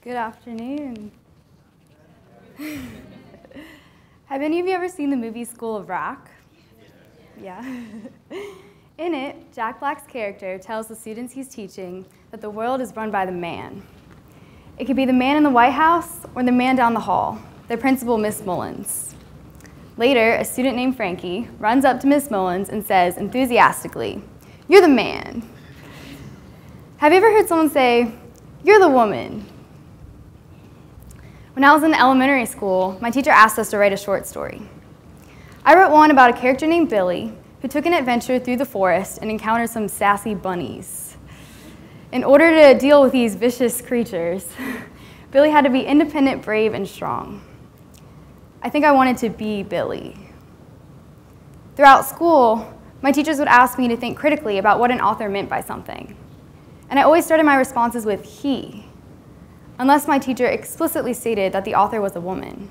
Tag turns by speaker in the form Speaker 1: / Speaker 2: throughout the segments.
Speaker 1: Good afternoon. Have any of you ever seen the movie School of Rock? Yeah. In it, Jack Black's character tells the students he's teaching that the world is run by the man. It could be the man in the White House or the man down the hall, their principal, Miss Mullins. Later, a student named Frankie runs up to Miss Mullins and says enthusiastically, "You're the man." Have you ever heard someone say, "You're the woman"? When I was in elementary school, my teacher asked us to write a short story. I wrote one about a character named Billy who took an adventure through the forest and encountered some sassy bunnies. In order to deal with these vicious creatures, Billy had to be independent, brave, and strong. I think I wanted to be Billy. Throughout school, my teachers would ask me to think critically about what an author meant by something. And I always started my responses with he, unless my teacher explicitly stated that the author was a woman.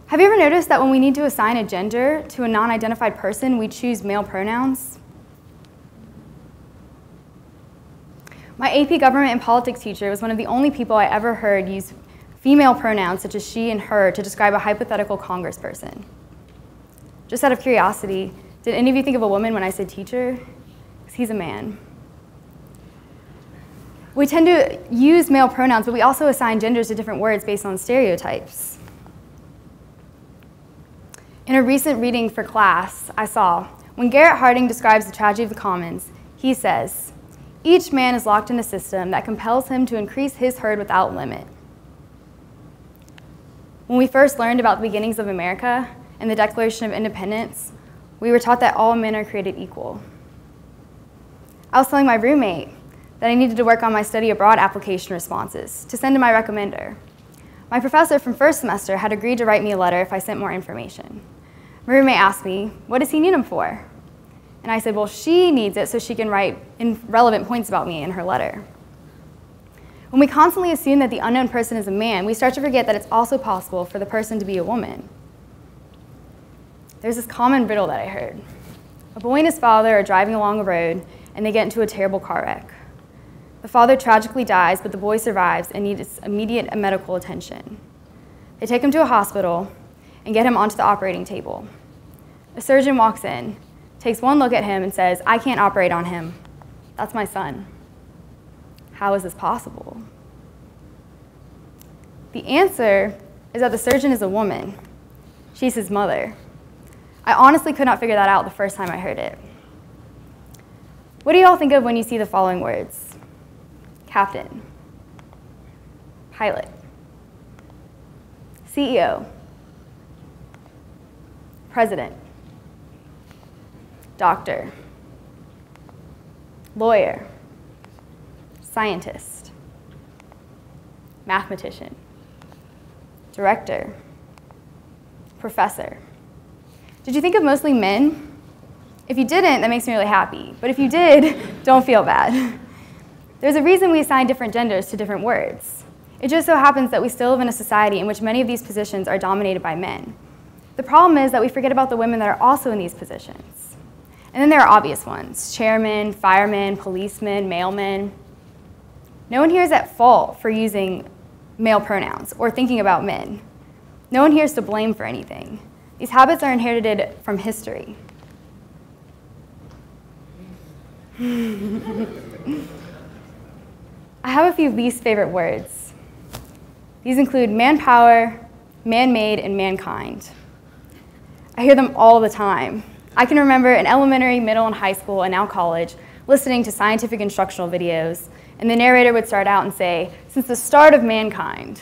Speaker 1: Have you ever noticed that when we need to assign a gender to a non-identified person, we choose male pronouns? My AP Government and Politics teacher was one of the only people I ever heard use female pronouns such as she and her to describe a hypothetical congressperson. Just out of curiosity, did any of you think of a woman when I said teacher? Because he's a man. We tend to use male pronouns, but we also assign genders to different words based on stereotypes. In a recent reading for class, I saw, when Garrett Harding describes the tragedy of the commons, he says, "Each man is locked in a system that compels him to increase his herd without limit." When we first learned about the beginnings of America and the Declaration of Independence, we were taught that all men are created equal. I was telling my roommate that I needed to work on my study abroad application responses to send to my recommender. My professor from first semester had agreed to write me a letter if I sent more information. My roommate asked me, "What does he need them for?" And I said, "Well, she needs it so she can write relevant points about me in her letter." When we constantly assume that the unknown person is a man, we start to forget that it's also possible for the person to be a woman. There's this common riddle that I heard. A boy and his father are driving along a road and they get into a terrible car wreck. The father tragically dies, but the boy survives and needs immediate medical attention. They take him to a hospital and get him onto the operating table. A surgeon walks in, takes one look at him and says, "I can't operate on him. That's my son." How is this possible? The answer is that the surgeon is a woman. She's his mother. I honestly could not figure that out the first time I heard it. What do you all think of when you see the following words? Captain, pilot, CEO, president, doctor, lawyer, scientist, mathematician, director, professor. Did you think of mostly men? If you didn't, that makes me really happy. But if you did, don't feel bad. There's a reason we assign different genders to different words. It just so happens that we still live in a society in which many of these positions are dominated by men. The problem is that we forget about the women that are also in these positions. And then there are obvious ones: chairmen, firemen, policemen, mailmen. No one here is at fault for using male pronouns or thinking about men. No one here is to blame for anything. These habits are inherited from history. I have a few least favorite words. These include manpower, man-made, and mankind. I hear them all the time. I can remember in elementary, middle, and high school, and now college, listening to scientific instructional videos, and the narrator would start out and say, "Since the start of mankind."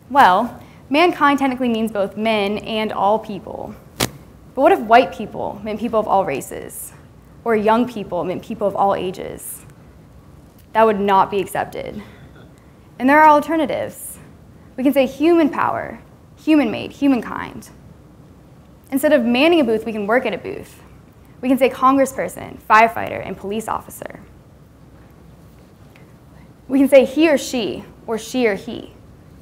Speaker 1: Well, mankind technically means both men and all people. But what if white people meant people of all races? Or young people meant people of all ages? That would not be accepted. And there are alternatives. We can say human power, human-made, humankind. Instead of manning a booth, we can work at a booth. We can say congressperson, firefighter, and police officer. We can say he or she or he.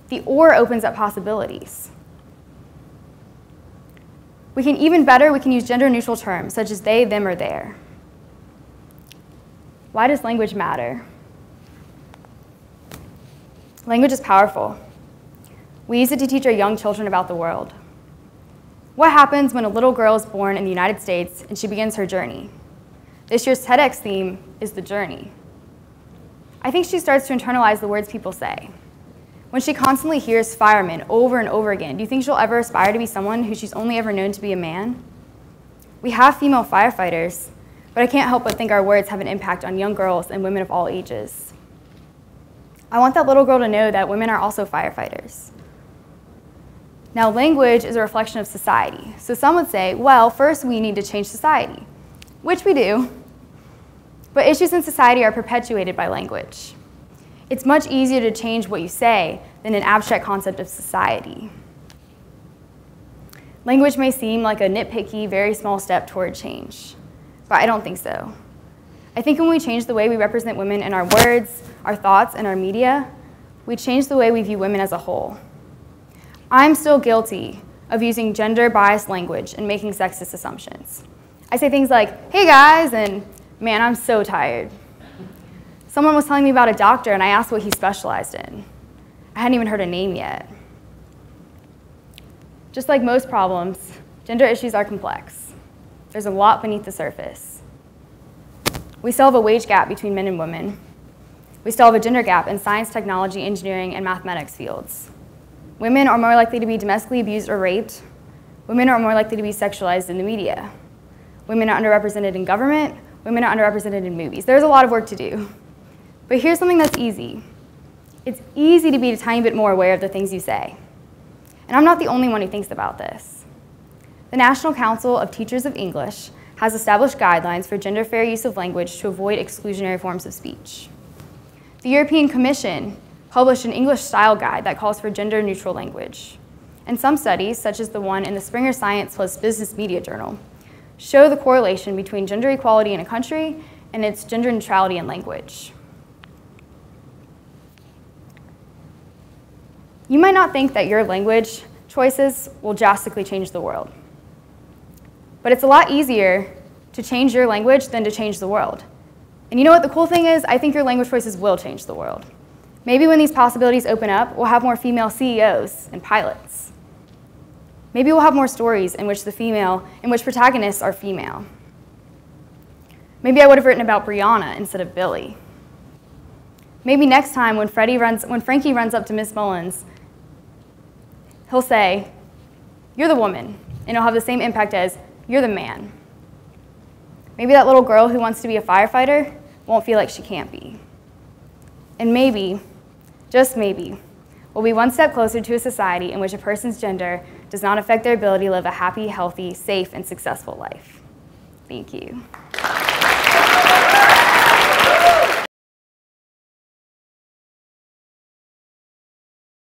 Speaker 1: The or opens up possibilities. We can use gender-neutral terms such as they, them, or their. Why does language matter? Language is powerful. We use it to teach our young children about the world. What happens when a little girl is born in the United States and she begins her journey? This year's TEDx theme is the journey. I think she starts to internalize the words people say. When she constantly hears firemen over and over again, do you think she'll ever aspire to be someone who she's only ever known to be a man? We have female firefighters, but I can't help but think our words have an impact on young girls and women of all ages. I want that little girl to know that women are also firefighters. Now, language is a reflection of society. So some would say, well, first we need to change society, which we do. But issues in society are perpetuated by language. It's much easier to change what you say than an abstract concept of society. Language may seem like a nitpicky, very small step toward change, but I don't think so. I think when we change the way we represent women in our words, our thoughts, and our media, we change the way we view women as a whole. I'm still guilty of using gender-biased language and making sexist assumptions. I say things like, hey guys, and man, I'm so tired. Someone was telling me about a doctor and I asked what he specialized in. I hadn't even heard a name yet. Just like most problems, gender issues are complex. There's a lot beneath the surface. We still have a wage gap between men and women. We still have a gender gap in science, technology, engineering, and mathematics fields. Women are more likely to be domestically abused or raped. Women are more likely to be sexualized in the media. Women are underrepresented in government. Women are underrepresented in movies. There's a lot of work to do. But here's something that's easy. It's easy to be a tiny bit more aware of the things you say. And I'm not the only one who thinks about this. The National Council of Teachers of English has established guidelines for gender-fair use of language to avoid exclusionary forms of speech. The European Commission published an English style guide that calls for gender-neutral language. And some studies, such as the one in the Springer Science plus Business Media Journal, show the correlation between gender equality in a country and its gender neutrality in language. You might not think that your language choices will drastically change the world. But it's a lot easier to change your language than to change the world. And you know what the cool thing is? I think your language choices will change the world. Maybe when these possibilities open up, we'll have more female CEOs and pilots. Maybe we'll have more stories in which protagonists are female. Maybe I would have written about Brianna instead of Billy. Maybe next time when Frankie runs up to Miss Mullins, he'll say, "You're the woman," and it'll have the same impact as, "You're the man." Maybe that little girl who wants to be a firefighter won't feel like she can't be. And maybe, just maybe, we'll be one step closer to a society in which a person's gender does not affect their ability to live a happy, healthy, safe, and successful life. Thank you.